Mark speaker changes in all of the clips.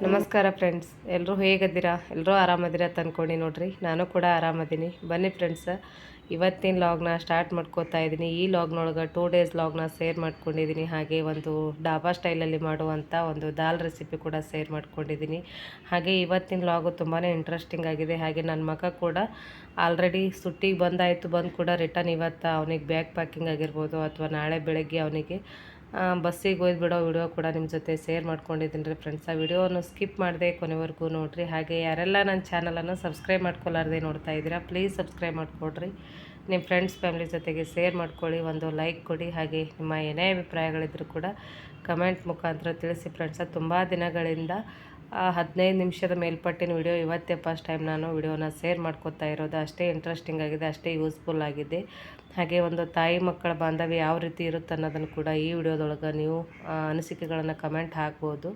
Speaker 1: ನಮಸ್ಕಾರ ಫ್ರೆಂಡ್ಸ್, ಎಲ್ಲರೂ ಹೇಗಿದ್ದೀರಾ? ಎಲ್ಲರೂ ಆರಾಮದಿರಾ ತಂದ್ಕೊಂಡು ನೋಡ್ರಿ. ನಾನು ಕೂಡ ಆರಾಮದೀನಿ. ಬನ್ನಿ ಫ್ರೆಂಡ್ಸ್, ಇವತ್ತಿನ ಲಾಗ್ನ ಸ್ಟಾರ್ಟ್ ಮಾಡ್ಕೋತಾ ಇದ್ದೀನಿ. ಈ ಲಾಗ್ನೊಳಗೆ 2 ಡೇಸ್ ಲಾಗ್ನ ಶೇರ್ ಮಾಡ್ಕೊಂಡಿದ್ದೀನಿ. ಹಾಗೆ ಒಂದು ಡಾಬಾ ಸ್ಟೈಲಲ್ಲಿ ಮಾಡುವಂಥ ಒಂದು ದಾಲ್ ರೆಸಿಪಿ ಕೂಡ ಶೇರ್ ಮಾಡ್ಕೊಂಡಿದ್ದೀನಿ. ಹಾಗೆ ಇವತ್ತಿನ ಲಾಗು ತುಂಬಾ ಇಂಟ್ರೆಸ್ಟಿಂಗ್ ಆಗಿದೆ. ಹಾಗೆ ನನ್ನ ಮಗ ಕೂಡ ಆಲ್ರೆಡಿ ಸುಟ್ಟಿಗೆ ಬಂದು ಕೂಡ ರಿಟರ್ನ್ ಇವತ್ತು ಅವನಿಗೆ ಬ್ಯಾಗ್ ಪ್ಯಾಕಿಂಗ್ ಆಗಿರ್ಬೋದು ಅಥವಾ ನಾಳೆ ಬೆಳಗ್ಗೆ ಅವನಿಗೆ ಬಸ್ಸಿಗೆ ಹೋಯ್ದು ಬಿಡೋ ವಿಡಿಯೋ ಕೂಡ ನಿಮ್ಮ ಜೊತೆ ಶೇರ್ ಮಾಡ್ಕೊಂಡಿದ್ದೀನಿ ರೀ ಫ್ರೆಂಡ್ಸ್. ಆ ವಿಡಿಯೋವನ್ನು ಸ್ಕಿಪ್ ಮಾಡಿದೆ ಕೊನೆವರೆಗೂ ನೋಡಿರಿ. ಹಾಗೆ ಯಾರೆಲ್ಲ ನನ್ನ ಚಾನಲನ್ನು ಸಬ್ಸ್ಕ್ರೈಬ್ ಮಾಡ್ಕೊಳ್ಳಾರ್ದೆ ನೋಡ್ತಾ ಇದ್ದೀರಾ, ಪ್ಲೀಸ್ ಸಬ್ಸ್ಕ್ರೈಬ್ ಮಾಡಿಕೊಡ್ರಿ. ನಿಮ್ಮ ಫ್ರೆಂಡ್ಸ್ ಫ್ಯಾಮಿಲಿ ಜೊತೆಗೆ ಶೇರ್ ಮಾಡ್ಕೊಳ್ಳಿ, ಒಂದು ಲೈಕ್ ಕೊಡಿ. ಹಾಗೆ ನಿಮ್ಮ ಏನೇ ಅಭಿಪ್ರಾಯಗಳಿದ್ರೂ ಕೂಡ ಕಮೆಂಟ್ ಮುಖಾಂತರ ತಿಳಿಸಿ ಫ್ರೆಂಡ್ಸ. ತುಂಬ ದಿನಗಳಿಂದ 15 ನಿಮಿಷದ ಮೇಲ್ಪಟ್ಟಿನ ವಿಡಿಯೋ ಇವತ್ತೇ ಫಸ್ಟ್ ಟೈಮ್ ನಾನು ವಿಡಿಯೋನ ಶೇರ್ ಮಾಡ್ಕೋತಾ ಇರೋದು. ಅಷ್ಟೇ ಇಂಟ್ರೆಸ್ಟಿಂಗ್ ಆಗಿದೆ, ಅಷ್ಟೇ ಯೂಸ್ಫುಲ್ ಆಗಿದೆ. ಹಾಗೆ ಒಂದು ತಾಯಿ ಮಕ್ಕಳ ಬಾಂಧವ್ಯ ಯಾವ ರೀತಿ ಇರುತ್ತೆ ಅನ್ನೋದನ್ನು ಕೂಡ ಈ ವಿಡಿಯೋದೊಳಗೆ ನೀವು ಅನಿಸಿಕೆಗಳನ್ನು ಕಮೆಂಟ್ ಹಾಕ್ಬೋದು.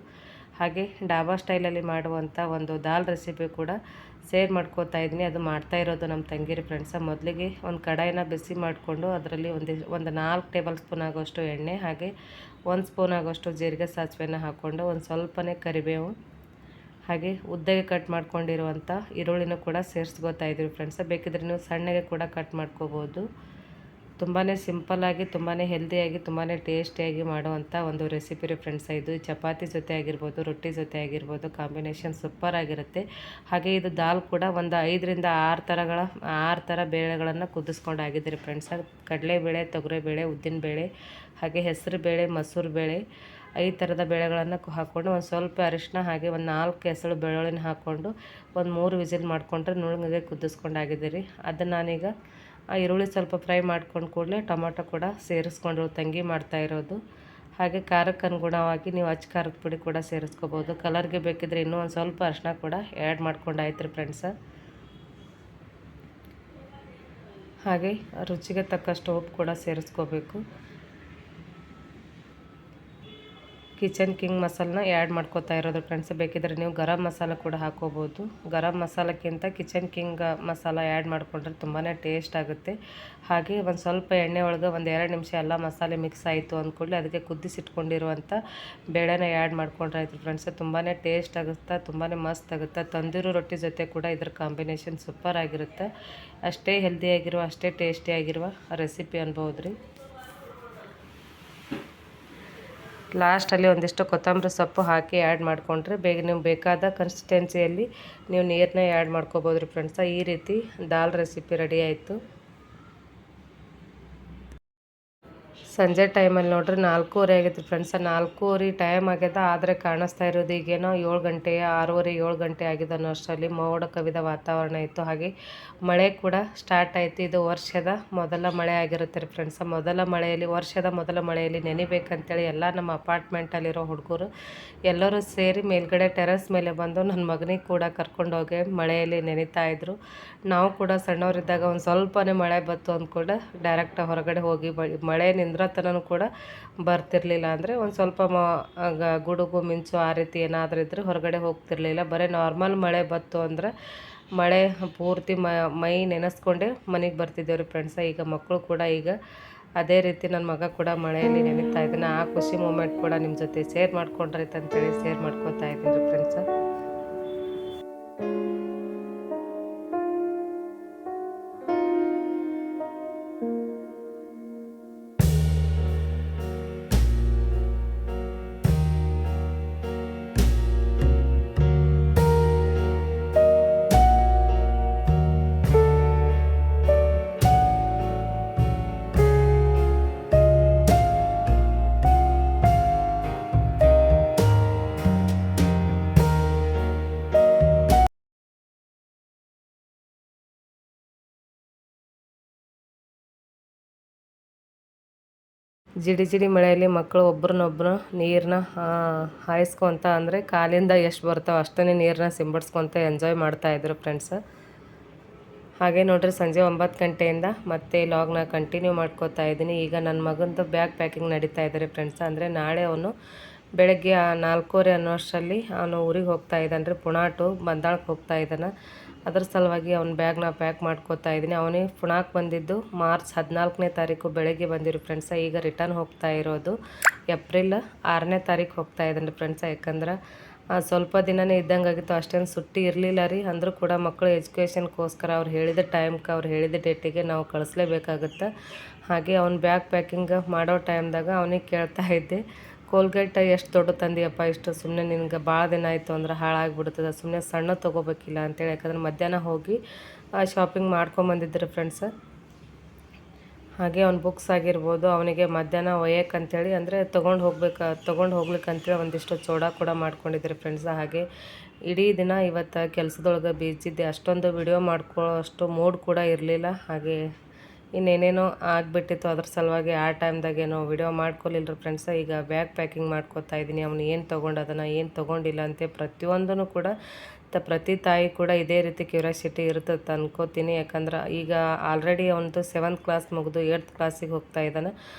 Speaker 1: ಹಾಗೆ ಡಾಬಾ ಸ್ಟೈಲಲ್ಲಿ ಮಾಡುವಂಥ ಒಂದು ದಾಲ್ ರೆಸಿಪಿ ಕೂಡ ಶೇರ್ ಮಾಡ್ಕೋತಾ ಇದ್ದೀನಿ. ಅದು ಮಾಡ್ತಾ ಇರೋದು ನಮ್ಮ ತಂಗಿರಿ ಫ್ರೆಂಡ್ಸ. ಮೊದಲಿಗೆ ಒಂದು ಕಡಾಯಿನ ಬಿಸಿ ಮಾಡಿಕೊಂಡು ಅದರಲ್ಲಿ ಒಂದು 4 ಟೇಬಲ್ ಸ್ಪೂನ್ ಆಗೋಷ್ಟು ಎಣ್ಣೆ, ಹಾಗೆ 1 ಸ್ಪೂನ್ ಆಗೋಷ್ಟು ಜೀರಿಗೆ ಸಾಸಿವೆನ ಹಾಕ್ಕೊಂಡು ಒಂದು ಸ್ವಲ್ಪನೇ ಕರಿಬೇವು, ಹಾಗೆ ಉದ್ದಗೆ ಕಟ್ ಮಾಡ್ಕೊಂಡಿರುವಂಥ ಈರುಳ್ಳಿನೂ ಕೂಡ ಸೇರಿಸ್ಕೋತಾ ಇದ್ದೀವಿ ಫ್ರೆಂಡ್ಸ. ಬೇಕಿದ್ರೆ ನೀವು ಸಣ್ಣಗೆ ಕೂಡ ಕಟ್ ಮಾಡ್ಕೋಬೋದು. ತುಂಬಾ ಸಿಂಪಲ್ಲಾಗಿ, ತುಂಬಾ ಹೆಲ್ದಿಯಾಗಿ, ತುಂಬಾ ಟೇಸ್ಟಿಯಾಗಿ ಮಾಡುವಂಥ ಒಂದು ರೆಸಿಪಿ ರೀ ಫ್ರೆಂಡ್ಸ. ಇದು ಚಪಾತಿ ಜೊತೆ ಆಗಿರ್ಬೋದು, ರೊಟ್ಟಿ ಜೊತೆ ಆಗಿರ್ಬೋದು, ಕಾಂಬಿನೇಷನ್ ಸೂಪರ್ ಆಗಿರುತ್ತೆ. ಹಾಗೆ ಇದು ದಾಲ್ ಕೂಡ ಒಂದು 5ರಿಂದ 6 ಥರ ಬೇಳೆಗಳನ್ನು ಕುದಿಸ್ಕೊಂಡು ಆಗಿದ್ದೀರಿ ಫ್ರೆಂಡ್ಸ. ಕಡಲೆಬೇಳೆ, ತೊಗರಿಬೇಳೆ, ಉದ್ದಿನಬೇಳೆ, ಹಾಗೆ ಹೆಸರು ಬೇಳೆ, ಮಸೂರು ಬೇಳೆ, 5 ಥರದ ಬೇಳೆಗಳನ್ನು ಹಾಕ್ಕೊಂಡು ಒಂದು ಸ್ವಲ್ಪ ಅರಿಶಿನ, ಹಾಗೆ ಒಂದು 4 ಎಸಳು ಬೆಳ್ಳುಳ್ಳಿನ ಹಾಕ್ಕೊಂಡು ಒಂದು 3 ವಿಸಿಲ್ ಮಾಡಿಕೊಂಡ್ರೆ ನುಣ್ಣಗೆ ಕುದಿಸ್ಕೊಂಡಾಗಿದ್ದೀರಿ. ಅದನ್ನು ನಾನೀಗ ಈರುಳ್ಳಿ ಸ್ವಲ್ಪ ಫ್ರೈ ಮಾಡ್ಕೊಂಡು ಕೂಡಲೇ ಟೊಮೊಟೊ ಕೂಡ ಸೇರಿಸ್ಕೊಂಡು ತಂಗಿ ಮಾಡ್ತಾ ಇರೋದು. ಹಾಗೆ ಖಾರಕ್ಕೆ ಅನುಗುಣವಾಗಿ ನೀವು ಖಾರದ ಪುಡಿ ಕೂಡ ಸೇರಿಸ್ಕೋಬೋದು. ಕಲರ್ಗೆ ಬೇಕಿದ್ರೆ ಇನ್ನೂ ಒಂದು ಸ್ವಲ್ಪ ಅರಿಶಿನ ಕೂಡ ಆ್ಯಡ್ ಮಾಡ್ಕೊಂಡು ಆಯ್ತು ರೀ ಫ್ರೆಂಡ್ಸ. ಹಾಗೆ ರುಚಿಗೆ ತಕ್ಕಷ್ಟು ಉಪ್ಪು ಕೂಡ ಸೇರಿಸ್ಕೋಬೇಕು. ಕಿಚನ್ ಕಿಂಗ್ ಮಸಾಲನ್ನ ಆ್ಯಡ್ ಮಾಡ್ಕೋತಾ ಇರೋದು ಫ್ರೆಂಡ್ಸ್. ಬೇಕಿದ್ರೆ ನೀವು ಗರಂ ಮಸಾಲ ಕೂಡ ಹಾಕೋಬೋದು. ಗರಂ ಮಸಾಲಕ್ಕಿಂತ ಕಿಚನ್ ಕಿಂಗ್ ಮಸಾಲ ಆ್ಯಡ್ ಮಾಡಿಕೊಂಡ್ರೆ ತುಂಬಾ ಟೇಸ್ಟ್ ಆಗುತ್ತೆ. ಹಾಗೆ ಒಂದು ಸ್ವಲ್ಪ ಎಣ್ಣೆ ಒಳಗೆ ಒಂದು 2 ನಿಮಿಷ ಎಲ್ಲ ಮಸಾಲೆ ಮಿಕ್ಸ್ ಆಯಿತು ಅಂದ್ಕೊಳ್ಳಿ, ಅದಕ್ಕೆ ಕುದಿಸಿಟ್ಕೊಂಡಿರುವಂಥ ಬೇಳೆನ ಆ್ಯಡ್ ಮಾಡ್ಕೊಂಡ್ರೆ ಆಯಿತು ಫ್ರೆಂಡ್ಸ್. ತುಂಬಾ ಟೇಸ್ಟ್ ಆಗುತ್ತೆ, ತುಂಬಾ ಮಸ್ತ್ ಆಗುತ್ತೆ. ತಂದೂರಿ ರೊಟ್ಟಿ ಜೊತೆ ಕೂಡ ಇದ್ರ ಕಾಂಬಿನೇಷನ್ ಸೂಪರ್ ಆಗಿರುತ್ತೆ. ಅಷ್ಟೇ ಹೆಲ್ದಿಯಾಗಿರುವ, ಅಷ್ಟೇ ಟೇಸ್ಟಿಯಾಗಿರುವ ರೆಸಿಪಿ ಅನ್ಬೋದು ರೀ. ಲಾಸ್ಟಲ್ಲಿ ಒಂದಿಷ್ಟು ಕೊತ್ತಂಬರಿ ಸೊಪ್ಪು ಹಾಕಿ ಆ್ಯಡ್ ಮಾಡಿಕೊಂಡ್ರೆ ನೀವು ಬೇಕಾದ ಕನ್ಸಿಸ್ಟೆನ್ಸಿಯಲ್ಲಿ ನೀವು ನೀರನ್ನ ಆ್ಯಡ್ ಮಾಡ್ಕೋಬೋದು ರೀ ಫ್ರೆಂಡ್ಸ. ಈ ರೀತಿ ದಾಲ್ ರೆಸಿಪಿ ರೆಡಿ ಆಯಿತು. ಸಂಜೆ ಟೈಮಲ್ಲಿ ನೋಡ್ರಿ 4:30 ಆಗೈತೆ ಫ್ರೆಂಡ್ಸ. 4:30 ಟೈಮ್ ಆಗ್ಯದ, ಆದರೆ ಕಾಣಿಸ್ತಾ ಇರೋದು ಈಗೇನೋ 7 ಗಂಟೆ, 6:30, 7 ಗಂಟೆ ಆಗಿದೆ ಅನ್ನೋ ಅಷ್ಟರಲ್ಲಿ ಮೋಡ ಕವಿದ ವಾತಾವರಣ ಇತ್ತು. ಹಾಗೆ ಮಳೆ ಕೂಡ ಸ್ಟಾರ್ಟ್ ಆಯಿತು. ಇದು ವರ್ಷದ ಮೊದಲ ಮಳೆ ಆಗಿರುತ್ತೆ ರೀ ಫ್ರೆಂಡ್ಸ. ವರ್ಷದ ಮೊದಲ ಮಳೆಯಲ್ಲಿ ನೆನಿಬೇಕಂತೇಳಿ ಎಲ್ಲ ನಮ್ಮ ಅಪಾರ್ಟ್ಮೆಂಟಲ್ಲಿರೋ ಹುಡುಗರು ಎಲ್ಲರೂ ಸೇರಿ ಮೇಲ್ಗಡೆ ಟೆರೆಸ್ ಮೇಲೆ ಬಂದು ನನ್ನ ಮಗನಿಗೆ ಕೂಡ ಕರ್ಕೊಂಡೋಗಿ ಮಳೆಯಲ್ಲಿ ನೆನಿತಾ ಇದ್ರು. ನಾವು ಕೂಡ ಸಣ್ಣವರಿದ್ದಾಗ ಒಂದು ಸ್ವಲ್ಪನೇ ಮಳೆ ಬಂತು ಅಂದ್ಕೊಂಡು ಡೈರೆಕ್ಟ್ ಹೊರಗಡೆ ಹೋಗಿ ಮಳೆ ನಿಂದ್ರತನೂ ಕೂಡ ಬರ್ತಿರ್ಲಿಲ್ಲ. ಅಂದರೆ ಒಂದು ಸ್ವಲ್ಪ ಗುಡುಗು ಮಿಂಚು ಆ ರೀತಿ ಏನಾದರೂ ಇದ್ದರೆ ಹೊರಗಡೆ ಹೋಗ್ತಿರ್ಲಿಲ್ಲ. ಬರೀ ನಾರ್ಮಲ್ ಮಳೆ ಬಂತು ಅಂದರೆ ಮಳೆ ಪೂರ್ತಿ ಮೈ ನೆನೆಸ್ಕೊಂಡೇ ಮನೆಗೆ ಬರ್ತಿದ್ದೇವೆ ರೀ ಫ್ರೆಂಡ್ಸ. ಈಗ ಮಕ್ಕಳು ಕೂಡ ಈಗ ಅದೇ ರೀತಿ ನನ್ನ ಮಗ ಕೂಡ ಮಳೆಯಲ್ಲಿ ನೆನೀತಾ ಇದ್ದಾನೆ. ಆ ಖುಷಿ ಮೂಮೆಂಟ್ ಕೂಡ ನಿಮ್ಮ ಜೊತೆ ಶೇರ್ ಮಾಡ್ಕೊಂಡ್ರೈತೆ ಅಂತೇಳಿ ಶೇರ್ ಮಾಡ್ಕೊತಾ ಇದ್ದೀನಿ ರೀ ಫ್ರೆಂಡ್ಸ. ಜಿಡಿ ಜಿಡಿ ಮಳೆಯಲ್ಲಿ ಮಕ್ಕಳು ಒಬ್ರನ್ನೊಬ್ರು ನೀರನ್ನ ಹಾಯಿಸ್ಕೊತ, ಅಂದರೆ ಕಾಲಿಂದ ಎಷ್ಟು ಬರ್ತಾವೆ ಅಷ್ಟೇ ನೀರನ್ನ ಸಿಂಬಡಿಸ್ಕೊತ ಎಂಜಾಯ್ ಮಾಡ್ತಾಯಿದ್ರು ಫ್ರೆಂಡ್ಸ್. ಹಾಗೆ ನೋಡ್ರಿ, ಸಂಜೆ 9 ಗಂಟೆಯಿಂದ ಮತ್ತೆ ಲಾಗ್ನ ಕಂಟಿನ್ಯೂ ಮಾಡ್ಕೋತಾ ಇದ್ದೀನಿ. ಈಗ ನನ್ನ ಮಗಂದು ಬ್ಯಾಗ್ ಪ್ಯಾಕಿಂಗ್ ನಡೀತಾ ಇದ್ದಾರೆ ಫ್ರೆಂಡ್ಸ್. ಅಂದರೆ ನಾಳೆ ಅವನು ಬೆಳಗ್ಗೆ 4:30 ಅನ್ನೋಷ್ಟರಲ್ಲಿ ಅವನು ಊರಿಗೆ ಹೋಗ್ತಾ ಇದ್ದಾನೆ ರೀ. ಪುಣಾಟು ಬಂದಾಳಕ್ಕೆ ಹೋಗ್ತಾ ಇದ್ದಾನೆ. ಅದ್ರ ಸಲುವಾಗಿ ಅವ್ನ ಬ್ಯಾಗ್ನ ಪ್ಯಾಕ್ ಮಾಡ್ಕೋತಾ ಇದ್ದೀನಿ. ಅವನೇ ಪುಣಾಕ್ ಬಂದಿದ್ದು ಮಾರ್ಚ್ 14ನೇ ತಾರೀಕು ಬೆಳಗ್ಗೆ ಬಂದಿರು ಫ್ರೆಂಡ್ಸ. ಈಗ ರಿಟರ್ನ್ ಹೋಗ್ತಾ ಇರೋದು ಏಪ್ರಿಲ್ 6ನೇ ತಾರೀಕು ಹೋಗ್ತಾ ಇದ್ದೀನಿ ಫ್ರೆಂಡ್ಸ. ಯಾಕಂದ್ರೆ ಸ್ವಲ್ಪ ದಿನವೇ ಇದ್ದಂಗಾಗಿತ್ತು, ಅಷ್ಟೇನು ಸುಟ್ಟಿ ಇರಲಿಲ್ಲ ರೀ. ಅಂದರೂ ಕೂಡ ಮಕ್ಕಳು ಎಜುಕೇಷನ್ಗೋಸ್ಕರ ಅವ್ರು ಹೇಳಿದ ಟೈಮ್ಗೆ ಅವ್ರು ಹೇಳಿದ ಡೇಟಿಗೆ ನಾವು ಕಳಿಸ್ಲೇಬೇಕಾಗುತ್ತೆ. ಹಾಗೆ ಅವ್ನ ಬ್ಯಾಗ್ ಪ್ಯಾಕಿಂಗ್ ಮಾಡೋ ಟೈಮ್ದಾಗ ಅವನಿಗೆ ಕೇಳ್ತಾ ಇದ್ದೆ, ಕೋಲ್ಗೇಟ್ ಎಷ್ಟು ದೊಡ್ಡ ತಂದಿಯಪ್ಪ, ಇಷ್ಟು ಸುಮ್ಮನೆ ನಿನ್ಗೆ ಭಾಳ ದಿನ ಆಯಿತು ಅಂದ್ರೆ ಹಾಳಾಗಿಬಿಡ್ತದೆ, ಸುಮ್ಮನೆ ಸಣ್ಣ ತೊಗೋಬೇಕಿಲ್ಲ ಅಂತೇಳಿ. ಯಾಕಂದ್ರೆ ಮಧ್ಯಾಹ್ನ ಹೋಗಿ ಶಾಪಿಂಗ್ ಮಾಡ್ಕೊಂಬಂದಿದ್ರು ಫ್ರೆಂಡ್ಸ್. ಹಾಗೆ ಅವ್ನ ಬುಕ್ಸ್ ಆಗಿರ್ಬೋದು ಅವನಿಗೆ ಮಧ್ಯಾಹ್ನ ಒಯ್ಯಕ್ಕಂತೇಳಿ ಅಂದರೆ ತೊಗೊಂಡು ಹೋಗ್ಲಿಕ್ಕಂತೇಳಿ ಒಂದಿಷ್ಟು ಚೋಡ ಕೂಡ ಮಾಡ್ಕೊಂಡಿದ್ರಿ ಫ್ರೆಂಡ್ಸ. ಹಾಗೆ ಇಡೀ ದಿನ ಇವತ್ತು ಕೆಲಸದೊಳಗೆ ಬೀಜಿದ್ದೆ, ಅಷ್ಟೊಂದು ವಿಡಿಯೋ ಮಾಡ್ಕೊಳ್ಳೋ ಅಷ್ಟು ಮೂಡ್ ಕೂಡ ಇರಲಿಲ್ಲ. ಹಾಗೆ ಇನ್ನೇನೇನೋ ಆಗಿಬಿಟ್ಟಿತ್ತು, ಅದ್ರ ಸಲುವಾಗಿ ಆ ಟೈಮ್ದಾಗೇನೋ ವಿಡಿಯೋ ಮಾಡ್ಕೊಲಿಲ್ಲ ಫ್ರೆಂಡ್ಸ. ಈಗ ಬ್ಯಾಗ್ ಪ್ಯಾಕಿಂಗ್ ಮಾಡ್ಕೊತಾ ಇದ್ದೀನಿ. ಅವನು ಏನು ತೊಗೊಂಡದನ ಏನು ತೊಗೊಂಡಿಲ್ಲ ಅಂತ ಪ್ರತಿಯೊಂದೂ ಕೂಡ ಪ್ರತಿ ತಾಯಿ ಕೂಡ ಇದೇ ರೀತಿ ಕ್ಯೂರಿಯಾಸಿಟಿ ಇರ್ತದೆ ಅನ್ಕೋತೀನಿ. ಯಾಕಂದ್ರೆ ಈಗ ಆಲ್ರೆಡಿ ಅವನದು 7th ಕ್ಲಾಸ್ ಮುಗಿದು 8th ಕ್ಲಾಸಿಗೆ ಹೋಗ್ತಾ ಇದ್ದಾನೆ.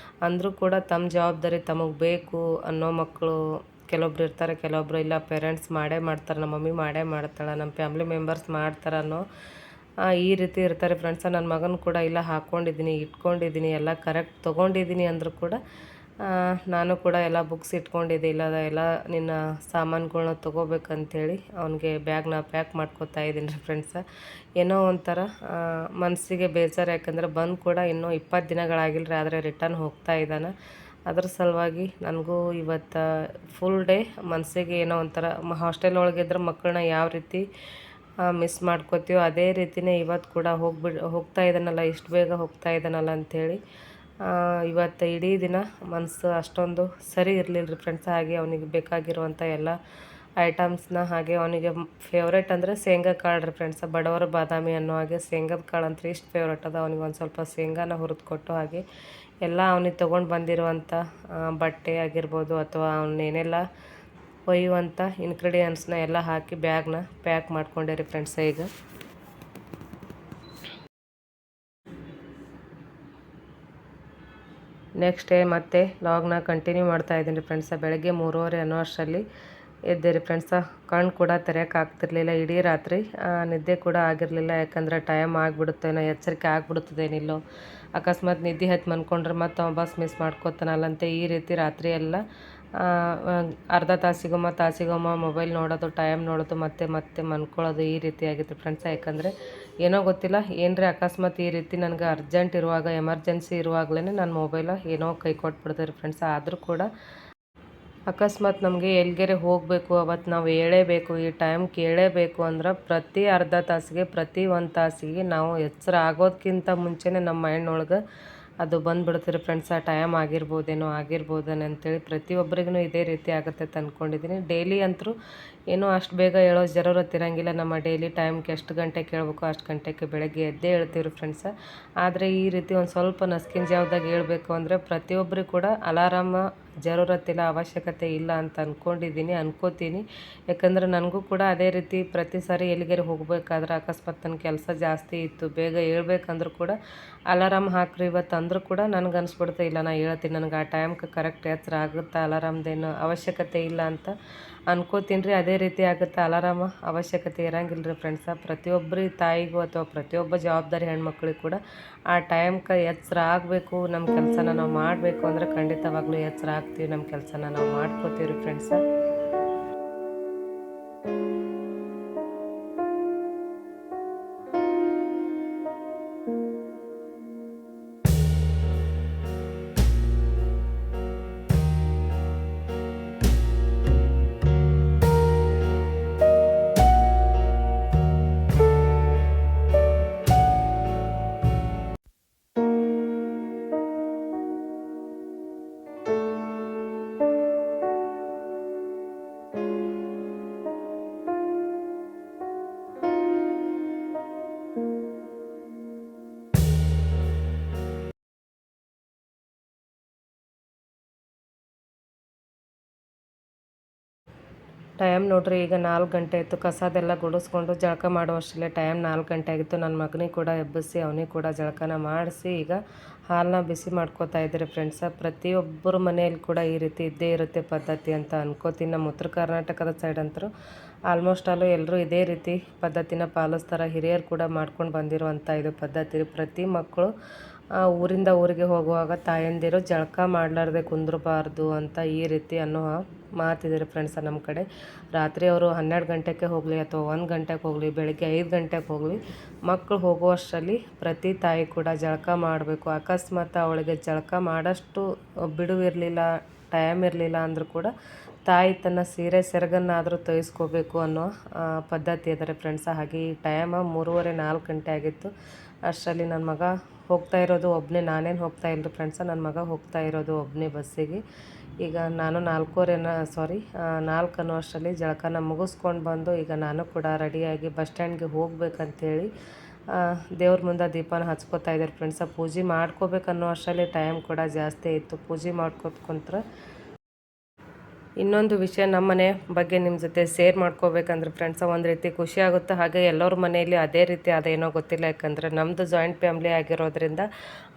Speaker 1: ಅಂದರೂ ಕೂಡ ತಮ್ಮ ಜವಾಬ್ದಾರಿ ತಮಗೆ ಬೇಕು ಅನ್ನೋ ಮಕ್ಕಳು ಕೆಲವೊಬ್ರು ಇರ್ತಾರೆ, ಕೆಲವೊಬ್ರು ಇಲ್ಲ ಪೇರೆಂಟ್ಸ್ ಮಾಡೇ ಮಾಡ್ತಾರೆ, ನಮ್ಮ ಮಮ್ಮಿ ಮಾಡೇ ಮಾಡ್ತಾಳೆ, ನಮ್ಮ ಫ್ಯಾಮಿಲಿ ಮೆಂಬರ್ಸ್ ಮಾಡ್ತಾರೆ ಅನ್ನೋ ಈ ರೀತಿ ಇರ್ತಾರೆ ಫ್ರೆಂಡ್ಸ. ನನ್ನ ಮಗನ ಕೂಡ ಇಲ್ಲ ಹಾಕ್ಕೊಂಡಿದ್ದೀನಿ, ಇಟ್ಕೊಂಡಿದ್ದೀನಿ, ಎಲ್ಲ ಕರೆಕ್ಟ್ ತೊಗೊಂಡಿದ್ದೀನಿ ಅಂದರೂ ಕೂಡ ನಾನು ಕೂಡ ಎಲ್ಲ ಬುಕ್ಸ್ ಇಟ್ಕೊಂಡಿದ್ದೆ, ಇಲ್ಲ ಎಲ್ಲ ನಿನ್ನ ಸಾಮಾನುಗಳ್ನ ತೊಗೋಬೇಕಂತೇಳಿ ಅವನಿಗೆ ಬ್ಯಾಗ್ನ ಪ್ಯಾಕ್ ಮಾಡ್ಕೊತಾ ಇದ್ದೀನಿ ಫ್ರೆಂಡ್ಸ. ಏನೋ ಒಂಥರ ಮನಸ್ಸಿಗೆ ಬೇಜಾರು, ಯಾಕಂದರೆ ಬಂದು ಕೂಡ ಇನ್ನೂ 20 ದಿನಗಳಾಗಿಲ್ಲ, ಆದರೆ ರಿಟರ್ನ್ ಹೋಗ್ತಾ ಇದ್ದಾನೆ. ಅದ್ರ ಸಲುವಾಗಿ ನನಗೂ ಇವತ್ತು ಫುಲ್ ಡೇ ಮನಸ್ಸಿಗೆ ಏನೋ ಒಂಥರ, ಹಾಸ್ಟೆಲ್ ಒಳಗಿದ್ರೆ ಮಕ್ಕಳನ್ನ ಯಾವ ರೀತಿ ಮಿಸ್ ಮಾಡ್ಕೋತೀವೋ ಅದೇ ರೀತಿಯೇ ಇವತ್ತು ಕೂಡ ಹೋಗ್ತಾ ಇದ್ದಾನಲ್ಲ, ಇಷ್ಟು ಬೇಗ ಹೋಗ್ತಾ ಇದ್ದಾನಲ್ಲ ಅಂಥೇಳಿ ಇವತ್ತು ಇಡೀ ದಿನ ಮನಸ್ಸು ಅಷ್ಟೊಂದು ಸರಿ ಇರಲಿಲ್ಲ ರೀ ಫ್ರೆಂಡ್ಸ್. ಹಾಗೆ ಅವನಿಗೆ ಬೇಕಾಗಿರುವಂಥ ಎಲ್ಲ ಐಟಮ್ಸ್ನ, ಹಾಗೆ ಅವನಿಗೆ ಫೇವ್ರೇಟ್ ಅಂದರೆ ಶೇಂಗಾ ಕಾಳು ರೀ ಫ್ರೆಂಡ್ಸ. ಬಡವರ ಬಾದಾಮಿ ಅನ್ನೋ ಹಾಗೆ ಶೇಂಗಾದ ಕಾಳು ಅಂತ ಇಷ್ಟು ಫೇವ್ರೇಟ್ ಅದ. ಅವನಿಗೆ ಒಂದು ಸ್ವಲ್ಪ ಶೇಂಗಾನ ಹುರಿದುಕೊಟ್ಟು, ಹಾಗೆ ಎಲ್ಲ ಅವನಿಗೆ ತೊಗೊಂಡು ಬಂದಿರುವಂಥ ಬಟ್ಟೆ ಆಗಿರ್ಬೋದು ಅಥವಾ ಅವನ್ನೇನೆಲ್ಲ ಒಯ್ಯುವಂಥ ಇಂಗ್ರೀಡಿಯೆಂಟ್ಸ್ನ ಎಲ್ಲ ಹಾಕಿ ಬ್ಯಾಗ್ನ ಪ್ಯಾಕ್ ಮಾಡ್ಕೊಂಡೆ ರೀ ಫ್ರೆಂಡ್ಸ. ಈಗ ನೆಕ್ಸ್ಟ್ ಡೇ ಮತ್ತೆ ಲಾಗ್ನ ಕಂಟಿನ್ಯೂ ಮಾಡ್ತಾ ಇದ್ದೀನಿ ಫ್ರೆಂಡ್ಸ. ಬೆಳಗ್ಗೆ 3:30 ಅನ್ನೋ ಅಷ್ಟರಲ್ಲಿ ಎದ್ದೆ ರೀ ಫ್ರೆಂಡ್ಸ. ಕಣ್ಣು ಕೂಡ ತೆರೆಯೋಕೆ ಆಗ್ತಿರ್ಲಿಲ್ಲ, ಇಡೀ ರಾತ್ರಿ ನಿದ್ದೆ ಕೂಡ ಆಗಿರಲಿಲ್ಲ. ಯಾಕಂದರೆ ಟೈಮ್ ಆಗಿಬಿಡುತ್ತೇನೋ, ಎಚ್ಚರಿಕೆ ಆಗಿಬಿಡುತ್ತದೇನಿಲ್ಲೋ, ಅಕಸ್ಮಾತ್ ನಿದ್ದೆ ಹತ್ತಿ ಮನ್ಕೊಂಡ್ರೆ ಮತ್ತು ಬಸ್ ಮಿಸ್ ಮಾಡ್ಕೋತಾನಲ್ಲಂತೆ ಈ ರೀತಿ ರಾತ್ರಿ ಎಲ್ಲ ಅರ್ಧ ತಾಸಿಗೊಮ್ಮ ಮೊಬೈಲ್ ನೋಡೋದು, ಟೈಮ್ ನೋಡೋದು, ಮತ್ತೆ ಮನ್ಕೊಳ್ಳೋದು, ಈ ರೀತಿ ಆಗಿತ್ತು ಫ್ರೆಂಡ್ಸ. ಯಾಕಂದರೆ ಏನೋ ಗೊತ್ತಿಲ್ಲ, ಏನರೇ ಅಕಸ್ಮಾತ್ ಈ ರೀತಿ ನನಗೆ ಅರ್ಜೆಂಟ್ ಇರುವಾಗ, ಎಮರ್ಜೆನ್ಸಿ ಇರುವಾಗಲೇ ನನ್ನ ಮೊಬೈಲ ಏನೋ ಕೈ ಕೊಟ್ಬಿಡ್ತಾರೆ ಫ್ರೆಂಡ್ಸ. ಆದರೂ ಕೂಡ ಅಕಸ್ಮಾತ್ ನಮಗೆ ಎಲ್ಲಿಗೆರೆ ಹೋಗಬೇಕು, ಅವತ್ತು ನಾವು ಹೇಳೇಬೇಕು, ಈ ಟೈಮ್ ಕೇಳೇಬೇಕು ಅಂದ್ರೆ ಪ್ರತಿ ಅರ್ಧ ತಾಸಿಗೆ, ಪ್ರತಿ 1 ತಾಸಿಗೆ ನಾವು ಎಚ್ಚರ ಆಗೋದಕ್ಕಿಂತ ಮುಂಚೆನೇ ನಮ್ಮ ಮೈಂಡ್ನೊಳಗೆ ಅದು ಬಂದುಬಿಡ್ತೀರಿ ಫ್ರೆಂಡ್ಸ್. ಆ ಟೈಮ್ ಆಗಿರ್ಬೋದೇನೋ ಅಂತೇಳಿ ಪ್ರತಿಯೊಬ್ಬರಿಗೂ ಇದೇ ರೀತಿ ಆಗುತ್ತೆ ಅಂತ ಅಂದ್ಕೊಂಡಿದ್ದೀನಿ. ಡೈಲಿ ಅಂತೂ ಏನೂ ಅಷ್ಟು ಬೇಗ ಹೇಳೋ ಜರೂರತ್ತು ಇರೋಂಗಿಲ್ಲ. ನಮ್ಮ ಡೈಲಿ ಟೈಮ್ಗೆ ಎಷ್ಟು ಗಂಟೆಗೆ ಕೇಳಬೇಕು ಅಷ್ಟು ಗಂಟೆಗೆ ಬೆಳಗ್ಗೆ ಎದ್ದೇ ಹೇಳ್ತೀವಿ ಫ್ರೆಂಡ್ಸ. ಆದರೆ ಈ ರೀತಿ ಒಂದು ಸ್ವಲ್ಪ ನಸ್ಕಿನ ಜಾವದಾಗ ಹೇಳ್ಬೇಕು ಅಂದರೆ ಪ್ರತಿಯೊಬ್ಬರಿಗೂ ಕೂಡ ಅಲಾರಾಮ ಜರೂರತ್ತಿಲ್ಲ, ಅವಶ್ಯಕತೆ ಇಲ್ಲ ಅಂತ ಅನ್ಕೋತೀನಿ. ಯಾಕಂದ್ರೆ ನನಗೂ ಕೂಡ ಅದೇ ರೀತಿ ಪ್ರತಿ ಸಾರಿ ಎಲ್ಲಿಗೆರೆ ಹೋಗಬೇಕಾದ್ರೆ ಅಕಸ್ಮಾತ್ ನನ್ನ ಕೆಲಸ ಜಾಸ್ತಿ ಇತ್ತು, ಬೇಗ ಹೇಳ್ಬೇಕಂದ್ರೂ ಕೂಡ ಅಲಾರಾಮ್ ಹಾಕ್ರಿ ಇವತ್ತು ಅಂದರೂ ಕೂಡ ನನಗೆ ಅನಿಸ್ಬಿಡ್ತಾ ಇಲ್ಲ, ನಾನು ಹೇಳ್ತೀನಿ, ನನಗೆ ಆ ಟೈಮ್ಗೆ ಕರೆಕ್ಟ್ ಎಚ್ಚರ ಆಗುತ್ತಾ, ಅಲಾರಾಮ್ದೇನು ಅವಶ್ಯಕತೆ ಇಲ್ಲ ಅಂತ ಅನ್ಕೋತೀನಿ ರೀ. ಅದೇ ರೀತಿ ಆಗುತ್ತೆ, ಅಲಾರಾಮ ಅವಶ್ಯಕತೆ ಇರೋಂಗಿಲ್ಲ ರೀ ಫ್ರೆಂಡ್ಸ. ಪ್ರತಿಯೊಬ್ಬರಿ ತಾಯಿಗೂ ಅಥವಾ ಪ್ರತಿಯೊಬ್ಬ ಜವಾಬ್ದಾರಿ ಹೆಣ್ಮಕ್ಳಿಗೆ ಕೂಡ ಆ ಟೈಮ್ಗೆ ಎಚ್ಚರ ಆಗಬೇಕು. ನಮ್ಮ ಕೆಲಸನ ನಾವು ಮಾಡಬೇಕು ಅಂದರೆ ಖಂಡಿತವಾಗ್ಲೂ ಎಚ್ಚರ ಆಗ್ತೀವಿ, ನಮ್ಮ ಕೆಲಸನ ನಾವು ಮಾಡ್ಕೋತೀವಿ ರೀ ಫ್ರೆಂಡ್ಸ. ಟೈಮ್ ನೋಡ್ರಿ ಈಗ 4 ಗಂಟೆ ಆಯಿತು. ಕಸದೆಲ್ಲ ಗುಡಿಸ್ಕೊಂಡು ಜಳಕ ಮಾಡುವಷ್ಟರಲ್ಲೇ ಟೈಮ್ 4 ಗಂಟೆ ಆಗಿತ್ತು. ನನ್ನ ಮಗನಿಗೆ ಕೂಡ ಎಬ್ಬಿಸಿ ಅವನಿಗೆ ಕೂಡ ಜಳಕನ ಮಾಡಿಸಿ ಈಗ ಹಾಲನ್ನ ಬಿಸಿ ಮಾಡ್ಕೋತಾ ಇದ್ದಾರೆ ಫ್ರೆಂಡ್ಸ. ಪ್ರತಿಯೊಬ್ಬರ ಮನೆಯಲ್ಲಿ ಕೂಡ ಈ ರೀತಿ ಇದ್ದೇ ಇರುತ್ತೆ ಪದ್ಧತಿ ಅಂತ ಅನ್ಕೋತೀನಿ. ನಮ್ಮ ಉತ್ತರ ಕರ್ನಾಟಕದ ಸೈಡ್ ಅಂತರೂ ಆಲ್ಮೋಸ್ಟ್ ಆಲು ಎಲ್ಲರೂ ಇದೇ ರೀತಿ ಪದ್ಧತಿನ ಪಾಲಿಸ್ತಾರೆ. ಹಿರಿಯರು ಕೂಡ ಮಾಡ್ಕೊಂಡು ಬಂದಿರುವಂಥ ಇದು ಪದ್ಧತಿ. ಪ್ರತಿ ಮಕ್ಕಳು ಊರಿಂದ ಊರಿಗೆ ಹೋಗುವಾಗ ತಾಯಂದಿರು ಜಳಕ ಮಾಡಲಾರ್ದೆ ಕುಂದ್ರಬಾರ್ದು ಅಂತ ಈ ರೀತಿ ಅನ್ನೋ ಮಾತಿದ್ದಾರೆ ಫ್ರೆಂಡ್ಸ ನಮ್ಮ ಕಡೆ. ರಾತ್ರಿ ಅವರು 12 ಗಂಟೆಗೆ ಹೋಗಲಿ ಅಥವಾ 1 ಗಂಟೆಗೆ ಹೋಗಲಿ, ಬೆಳಗ್ಗೆ 5 ಗಂಟೆಗೆ ಹೋಗಲಿ, ಮಕ್ಕಳು ಹೋಗುವಷ್ಟರಲ್ಲಿ ಪ್ರತಿ ತಾಯಿ ಕೂಡ ಜಳಕ ಮಾಡಬೇಕು. ಅಕಸ್ಮಾತ್ ಅವಳಿಗೆ ಜಳಕ ಮಾಡೋಷ್ಟು ಬಿಡುವಿರಲಿಲ್ಲ, ಟೈಮ್ ಇರಲಿಲ್ಲ ಅಂದರೂ ಕೂಡ ತಾಯಿ ತನ್ನ ಸೀರೆ ಸೆರಗನ್ನಾದರೂ ತೊಯಿಸ್ಕೋಬೇಕು ಅನ್ನೋ ಪದ್ಧತಿ ಇದ್ದಾರೆ ಫ್ರೆಂಡ್ಸ. ಹಾಗೆ ಈ ಟೈಮ 3:30 4 ಗಂಟೆ ಆಗಿತ್ತು. ಅಷ್ಟರಲ್ಲಿ ನನ್ನ ಮಗ ಹೋಗ್ತಾ ಇರೋದು ಒಬ್ಬನೇ, ನಾನೇನು ಹೋಗ್ತಾ ಇಲ್ಲ ಫ್ರೆಂಡ್ಸ, ನನ್ನ ಮಗ ಹೋಗ್ತಾ ಇರೋದು ಒಬ್ಬನೇ ಬಸ್ಸಿಗೆ. ಈಗ ನಾನು 4 ಅನ್ನೋ ಅಷ್ಟರಲ್ಲಿ ಜಳಕನ ಮುಗಿಸ್ಕೊಂಡು ಬಂದು ಈಗ ನಾನು ಕೂಡ ರೆಡಿಯಾಗಿ ಬಸ್ ಸ್ಟ್ಯಾಂಡ್ಗೆ ಹೋಗ್ಬೇಕಂತೇಳಿ ದೇವ್ರ ಮುಂದೆ ದೀಪನ ಹಚ್ಕೋತಾ ಇದ್ದಾರೆ ಫ್ರೆಂಡ್ಸ. ಪೂಜೆ ಮಾಡ್ಕೋಬೇಕನ್ನೋ ಅಷ್ಟರಲ್ಲಿ ಟೈಮ್ ಕೂಡ ಜಾಸ್ತಿ ಇತ್ತು. ಪೂಜೆ ಮಾಡ್ಕೊತ್ಕೊಂಡ್ರೆ ಇನ್ನೊಂದು ವಿಷಯ ನಮ್ಮ ಮನೆ ಬಗ್ಗೆ ನಿಮ್ಮ ಜೊತೆ ಶೇರ್ ಮಾಡ್ಕೋಬೇಕಂದ್ರೆ ಫ್ರೆಂಡ್ಸ, ಒಂದು ರೀತಿ ಖುಷಿ ಆಗುತ್ತೆ. ಹಾಗೆ ಎಲ್ಲರ ಮನೆಯಲ್ಲಿ ಅದೇ ರೀತಿ ಅದೇನೋ ಗೊತ್ತಿಲ್ಲ, ಯಾಕಂದರೆ ನಮ್ಮದು ಜಾಯಿಂಟ್ ಫ್ಯಾಮ್ಲಿ ಆಗಿರೋದ್ರಿಂದ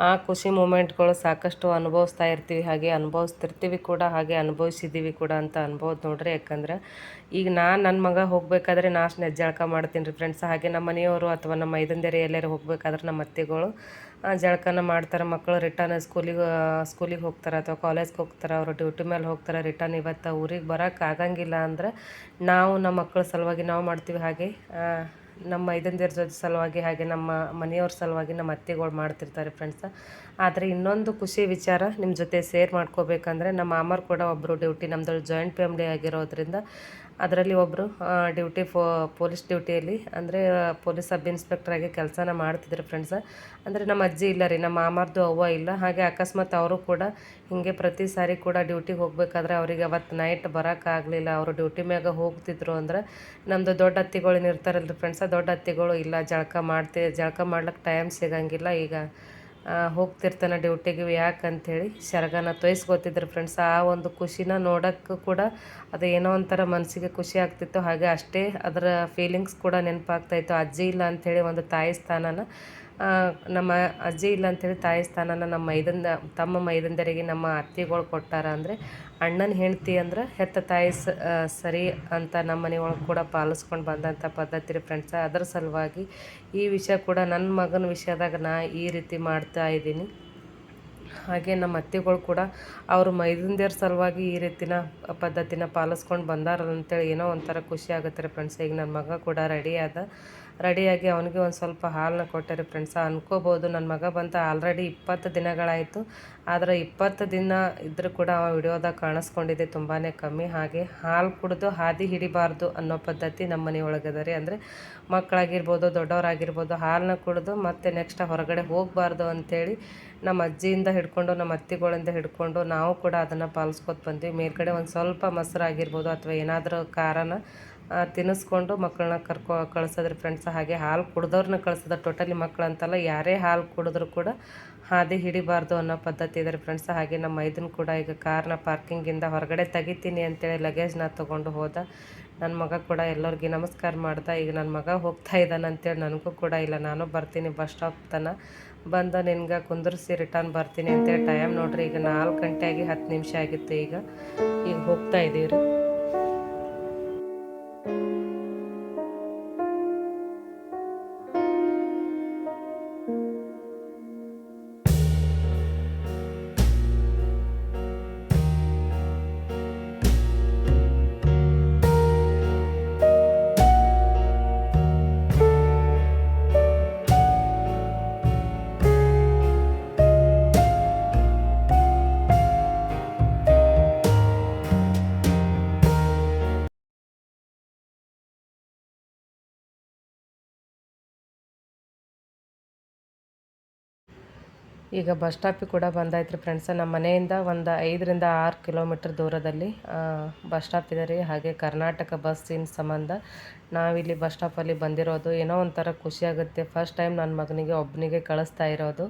Speaker 1: ಆ ಖುಷಿ ಮೂಮೆಂಟ್ಗಳು ಸಾಕಷ್ಟು ಅನುಭವಿಸ್ತಾ ಇರ್ತೀವಿ, ಹಾಗೆ ಅನುಭವಿಸ್ತಿರ್ತೀವಿ ಕೂಡ, ಹಾಗೆ ಅನುಭವಿಸಿದ್ದೀವಿ ಕೂಡ ಅಂತ ಅನ್ಬೋದು ನೋಡ್ರಿ. ಯಾಕಂದ್ರೆ ಈಗ ನನ್ನ ಮಗ ಹೋಗಬೇಕಾದ್ರೆ ನಾನು ಜಳಕ ಮಾಡ್ತೀನಿ ರೀ ಫ್ರೆಂಡ್ಸ್. ಹಾಗೆ ನಮ್ಮ ಮನೆಯವರು ಅಥವಾ ನಮ್ಮ ಮೈದಂದೇರಿ ಎಲ್ಲರೂ ಹೋಗಬೇಕಾದ್ರೆ ನಮ್ಮ ಅತ್ತೆಗಳು ಜಳಕನ ಮಾಡ್ತಾರೆ. ಮಕ್ಕಳು ರಿಟರ್ನ್ ಸ್ಕೂಲಿಗೆ ಹೋಗ್ತಾರೆ ಅಥವಾ ಕಾಲೇಜ್ಗೆ ಹೋಗ್ತಾರೆ, ಅವರು ಡ್ಯೂಟಿ ಮೇಲೆ ಹೋಗ್ತಾರೆ. ರಿಟರ್ನ್ ಇವತ್ತು ಊರಿಗೆ ಬರೋಕ್ಕೆ ಆಗಂಗಿಲ್ಲ ಅಂದರೆ ನಾವು ನಮ್ಮ ಮಕ್ಕಳ ಸಲುವಾಗಿ ನಾವು ಮಾಡ್ತೀವಿ. ಹಾಗೆ ನಮ್ಮ ಮೈದಂದಿರ ಜೊತೆ ಸಲುವಾಗಿ, ಹಾಗೆ ನಮ್ಮ ಮನೆಯವ್ರ ಸಲುವಾಗಿ ನಮ್ಮ ಅತ್ತೆಗಳು ಮಾಡ್ತಿರ್ತಾರೆ ಫ್ರೆಂಡ್ಸ. ಆದರೆ ಇನ್ನೊಂದು ಖುಷಿ ವಿಚಾರ ನಿಮ್ಮ ಜೊತೆ ಶೇರ್ ಮಾಡ್ಕೋಬೇಕಂದ್ರೆ, ನಮ್ಮ ಮಾಮರು ಕೂಡ ಒಬ್ಬರು ಡ್ಯೂಟಿ, ನಮ್ಮದು ಜಾಯಿಂಟ್ ಫ್ಯಾಮ್ಲಿ ಆಗಿರೋದ್ರಿಂದ ಅದರಲ್ಲಿ ಒಬ್ಬರು ಪೊಲೀಸ್ ಡ್ಯೂಟಿಯಲ್ಲಿ ಅಂದರೆ ಪೊಲೀಸ್ ಸಬ್ ಇನ್ಸ್ಪೆಕ್ಟ್ರಾಗಿ ಕೆಲಸನ ಮಾಡ್ತಿದ್ರು ಫ್ರೆಂಡ್ಸ. ಅಂದರೆ ನಮ್ಮ ಅಜ್ಜಿ ಇಲ್ಲ ರೀ, ನಮ್ಮ ಮಾಮಾರ್ದು ಅವ್ವ ಇಲ್ಲ. ಹಾಗೆ ಅಕಸ್ಮಾತ್ ಅವರು ಕೂಡ ಹೀಗೆ ಪ್ರತಿ ಸಾರಿ ಕೂಡ ಡ್ಯೂಟಿಗೆ ಹೋಗಬೇಕಾದ್ರೆ ಅವರಿಗೆ ಅವತ್ತು ನೈಟ್ ಬರೋಕ್ಕಾಗಲಿಲ್ಲ, ಅವರು ಡ್ಯೂಟಿ ಮ್ಯಾಗ ಹೋಗ್ತಿದ್ರು ಅಂದ್ರೆ ನಮ್ಮದು ದೊಡ್ಡ ಅತ್ತಿಗಳು ಇರ್ತಾರಲ್ರಿ ಫ್ರೆಂಡ್ಸ, ದೊಡ್ಡ ಅತ್ತಿಗಳು ಇಲ್ಲ ಜಳಕ ಮಾಡ್ಲಿಕ್ಕೆ ಟೈಮ್ ಸಿಗಂಗಿಲ್ಲ, ಈಗ ಹೋಗ್ತಿರ್ತಾನೆ ಡ್ಯೂಟಿಗೆ, ಯಾಕಂಥೇಳಿ ಸೆರಗನ ತೊಯ್ಸ್ಕೊತಿದ್ರು ಫ್ರೆಂಡ್ಸ್. ಆ ಒಂದು ಖುಷಿನ ನೋಡೋಕ್ಕೂ ಕೂಡ ಅದು ಏನೋ ಒಂಥರ ಮನಸ್ಸಿಗೆ ಖುಷಿ ಆಗ್ತಿತ್ತು. ಹಾಗೆ ಅಷ್ಟೇ ಅದರ ಫೀಲಿಂಗ್ಸ್ ಕೂಡ ನೆನಪಾಗ್ತಾಯಿತ್ತು. ಅಜ್ಜಿ ಇಲ್ಲ ಅಂಥೇಳಿ ಒಂದು ತಾಯಿ ಸ್ಥಾನನ, ನಮ್ಮ ಅಜ್ಜಿ ಇಲ್ಲ ಅಂಥೇಳಿ ತಾಯಿ ಸ್ಥಾನನ ತಮ್ಮ ಮೈದಂದರಿಗೆ ನಮ್ಮ ಅತ್ತಿಗಳು ಕೊಟ್ಟಾರ. ಅಂದರೆ ಅಣ್ಣನ ಹೆಂಡ್ತಿ ಅಂದ್ರೆ ಹೆತ್ತ ತಾಯಿ ಸರಿ ಅಂತ ನಮ್ಮ ಮನೆಯೊಳಗೆ ಕೂಡ ಪಾಲಿಸ್ಕೊಂಡು ಬಂದಂಥ ಪದ್ಧತಿ ರೀ ಫ್ರೆಂಡ್ಸ. ಅದರ ಸಲುವಾಗಿ ಈ ವಿಷಯ ಕೂಡ ನನ್ನ ಮಗನ ವಿಷಯದಾಗ ಈ ರೀತಿ ಮಾಡ್ತಾ ಇದ್ದೀನಿ. ಹಾಗೆ ನಮ್ಮ ಅತ್ತೆಗಳು ಕೂಡ ಅವರು ಮೈದುಂದಿಯರ ಸಲುವಾಗಿ ಈ ರೀತಿನ ಪದ್ಧತಿನ ಪಾಲಿಸ್ಕೊಂಡು ಬಂದಾರ ಅಂತೇಳಿ ಏನೋ ಒಂಥರ ಖುಷಿ ಆಗುತ್ತೆ ರೀ ಫ್ರೆಂಡ್ಸ್. ಈಗ ನನ್ನ ಮಗ ಕೂಡ ರೆಡಿಯಾಗಿ ಅವನಿಗೆ ಒಂದು ಸ್ವಲ್ಪ ಹಾಲನ್ನ ಕೊಟ್ಟೆ ರೀ ಫ್ರೆಂಡ್ಸ. ಅನ್ಕೋಬೋದು ನನ್ನ ಮಗ ಬಂತ ಆಲ್ರೆಡಿ 20 ದಿನಗಳಾಯಿತು, ಆದರೆ 20 ದಿನ ಇದ್ದರೂ ಕೂಡ ವಿಡಿಯೋದಾಗ ಕಾಣಿಸ್ಕೊಂಡಿದ್ದೆ ತುಂಬಾ ಕಮ್ಮಿ. ಹಾಗೆ ಹಾಲು ಕುಡಿದು ಹಾದಿ ಹಿಡಿಬಾರ್ದು ಅನ್ನೋ ಪದ್ಧತಿ ನಮ್ಮ ಮನೆಯೊಳಗದ ರೀ. ಅಂದರೆ ಮಕ್ಕಳಾಗಿರ್ಬೋದು, ದೊಡ್ಡವರಾಗಿರ್ಬೋದು, ಹಾಲನ್ನ ಕುಡಿದು ಮತ್ತೆ ನೆಕ್ಸ್ಟ್ ಹೊರಗಡೆ ಹೋಗಬಾರ್ದು ಅಂಥೇಳಿ ನಮ್ಮ ಅಜ್ಜಿಯಿಂದ ಹಿಡ್ಕೊಂಡು ನಮ್ಮ ಅತ್ತಿಗಳಿಂದ ಹಿಡ್ಕೊಂಡು ನಾವು ಕೂಡ ಅದನ್ನು ಪಾಲಿಸ್ಕೊತ ಬಂದ್ವಿ. ಮೇಲ್ಗಡೆ ಒಂದು ಸ್ವಲ್ಪ ಮೊಸರಾಗಿರ್ಬೋದು ಅಥವಾ ಏನಾದರೂ ಖಾರನ ತಿನ್ನಿಸ್ಕೊಂಡು ಮಕ್ಕಳನ್ನ ಕಳ್ಸೋದ್ರಿ ಫ್ರೆಂಡ್ಸ್. ಹಾಗೆ ಹಾಲು ಕುಡ್ದವ್ರನ್ನ ಕಳ್ಸೋದು, ಟೋಟಲಿ ಮಕ್ಕಳು ಅಂತಲ್ಲ, ಯಾರೇ ಹಾಲು ಕುಡಿದ್ರೂ ಕೂಡ ಹಾದಿ ಹಿಡಿಬಾರ್ದು ಅನ್ನೋ ಪದ್ಧತಿ ಇದೆ ರೀ ಫ್ರೆಂಡ್ಸ್. ಹಾಗೆ ನಮ್ಮ ಮೈದನ್ ಕೂಡ ಈಗ ಕಾರ್ನ ಪಾರ್ಕಿಂಗಿಂದ ಹೊರಗಡೆ ತೆಗಿತೀನಿ ಅಂತೇಳಿ ಲಗೇಜ್ನ ತೊಗೊಂಡು ಹೋದ. ನನ್ನ ಮಗ ಕೂಡ ಎಲ್ಲರಿಗೂ ನಮಸ್ಕಾರ ಮಾಡ್ದ. ಈಗ ನನ್ನ ಮಗ ಹೋಗ್ತಾ ಇದ್ದಾನೆ ಅಂತೇಳಿ ನನಗೂ ಕೂಡ ಇಲ್ಲ, ನಾನು ಬರ್ತೀನಿ ಬಸ್ ಸ್ಟಾಪ್ ತನಕ ಬಂದು ನಿನ್ಗೆ ಕುಂದರ್ಸಿ ರಿಟರ್ನ್ ಬರ್ತೀನಿ ಅಂತೇಳಿ. ಟೈಮ್ ನೋಡ್ರಿ ಈಗ 4 ಗಂಟೆ ಆಗಿ 10 ನಿಮಿಷ ಆಗಿತ್ತು. ಈಗ ಹೋಗ್ತಾ ಇದ್ದೀವಿ ರೀ. ಈಗ ಬಸ್ ಸ್ಟಾಪಿಗೆ ಕೂಡ ಬಂದಾಯ್ತು ರೀ ಫ್ರೆಂಡ್ಸ. ನಮ್ಮ ಮನೆಯಿಂದ ಒಂದು 5 ರಿಂದ 6 ಕಿಲೋಮೀಟ್ರ್ ದೂರದಲ್ಲಿ ಬಸ್ ಸ್ಟಾಪ್ ಇದೆ ರೀ. ಹಾಗೆ ಕರ್ನಾಟಕ ಬಸ್ಸಿನ ಸಂಬಂಧ ನಾವಿಲ್ಲಿ ಬಸ್ ಸ್ಟಾಪಲ್ಲಿ ಬಂದಿರೋದು ಏನೋ ಒಂಥರ ಖುಷಿಯಾಗುತ್ತೆ. ಫಸ್ಟ್ ಟೈಮ್ ನನ್ನ ಮಗನಿಗೆ ಒಬ್ಬನಿಗೆ ಕಳಿಸ್ತಾ ಇರೋದು.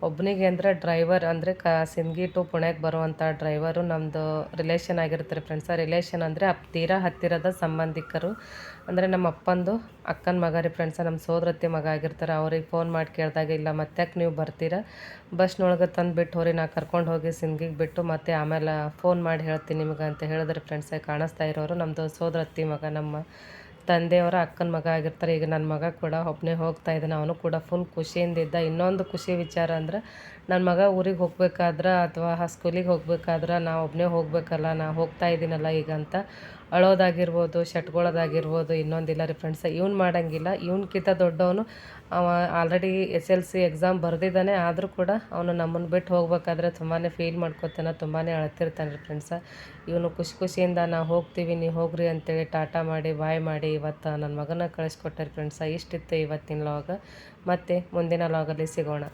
Speaker 1: ಒಬ್ಬನಿಗೆ ಅಂದರೆ ಡ್ರೈವರ್ ಅಂದರೆ ಸಿಂದಗಿ ಟು ಪುಣೆಗೆ ಬರುವಂಥ ಡ್ರೈವರು ನಮ್ಮದು ರಿಲೇಷನ್ ಆಗಿರ್ತಾರೆ ಫ್ರೆಂಡ್ಸ. ರಿಲೇಷನ್ ಅಂದರೆ ತೀರಾ ಹತ್ತಿರದ ಸಂಬಂಧಿಕರು, ಅಂದರೆ ನಮ್ಮ ಅಪ್ಪಂದು ಅಕ್ಕನ ಮಗ ರೀ ಫ್ರೆಂಡ್ಸ, ನಮ್ಮ ಸೋದರತ್ತಿ ಮಗ ಆಗಿರ್ತಾರೆ. ಅವ್ರಿಗೆ ಫೋನ್ ಮಾಡಿ ಕೇಳಿದಾಗ ಇಲ್ಲ ಮತ್ತ್ಯಾಕೆ ನೀವು ಬರ್ತೀರಾ, ಬಸ್ನೊಳಗೆ ತಂದು ಬಿಟ್ಟು ಹೋರಿ, ನಾ ಕರ್ಕೊಂಡು ಹೋಗಿ ಸಿಂದಗಿಗೆ ಬಿಟ್ಟು ಮತ್ತೆ ಆಮೇಲೆ ಫೋನ್ ಮಾಡಿ ಹೇಳ್ತೀನಿ ನಿಮ್ಗೆ ಅಂತ ಹೇಳಿದ್ರೆ ಫ್ರೆಂಡ್ಸ. ಕಾಣಿಸ್ತಾ ಇರೋರು ನಮ್ಮದು ಸೋದರತ್ತಿ ಮಗ, ನಮ್ಮ ತಂದೆಯವರ ಅಕ್ಕನ ಮಗ ಆಗಿರ್ತಾರೆ. ಈಗ ನನ್ನ ಮಗ ಕೂಡ ಒಬ್ಬನೇ ಹೋಗ್ತಾ ಇದ್ದಾನೆ, ಅವನು ಕೂಡ ಫುಲ್ ಖುಷಿಯಿಂದ ಇದ್ದ. ಇನ್ನೊಂದು ಖುಷಿ ವಿಚಾರ ಅಂದ್ರೆ ನನ್ನ ಮಗ ಊರಿಗೆ ಹೋಗ್ಬೇಕಾದ್ರೆ ಅಥವಾ ಸ್ಕೂಲಿಗೆ ಹೋಗ್ಬೇಕಾದ್ರೆ ನಾ ಒಬ್ಬನೇ ಹೋಗಬೇಕಲ್ಲ, ನಾ ಹೋಗ್ತಾ ಇದ್ದೀನಲ್ಲ ಈಗ ಅಂತ ಅಳೋದಾಗಿರ್ಬೋದು, ಶಟ್ಕೊಳ್ಳೋದಾಗಿರ್ಬೋದು ಇನ್ನೊಂದಿಲ್ಲ ರೀ ಫ್ರೆಂಡ್ಸ. ಇವ್ನು ಮಾಡೋಂಗಿಲ್ಲ. ಇವ್ನಕ್ಕಿಂತ ದೊಡ್ಡವನು, ಅವ ಆಲ್ರೆಡಿ SLC ಎಕ್ಸಾಮ್ ಬರೆದಿದ್ದಾನೆ. ಆದರೂ ಕೂಡ ಅವನು ನಮ್ಮನ್ನು ಬಿಟ್ಟು ಹೋಗ್ಬೇಕಾದ್ರೆ ತುಂಬಾ ಫೀಲ್ ಮಾಡ್ಕೊತಾನೆ, ತುಂಬಾ ಅಳ್ತಿರ್ತಾನೆ ರೀ ಫ್ರೆಂಡ್ಸ. ಇವನು ಖುಷಿಯಿಂದ ನಾವು ಹೋಗ್ತೀವಿ ನೀವು ಹೋಗ್ರಿ ಅಂತೇಳಿ ಟಾಟಾ ಮಾಡಿ ಬಾಯ್ ಮಾಡಿ ಇವತ್ತು ನನ್ನ ಮಗನ ಕಳಿಸ್ಕೊಟ್ಟಾರೆ ಫ್ರೆಂಡ್ಸ. ಇಷ್ಟಿತ್ತು ಇವತ್ತಿನ ಲಾಗ. ಮತ್ತೆ ಮುಂದಿನ ಲಾಗಲ್ಲಿ ಸಿಗೋಣ.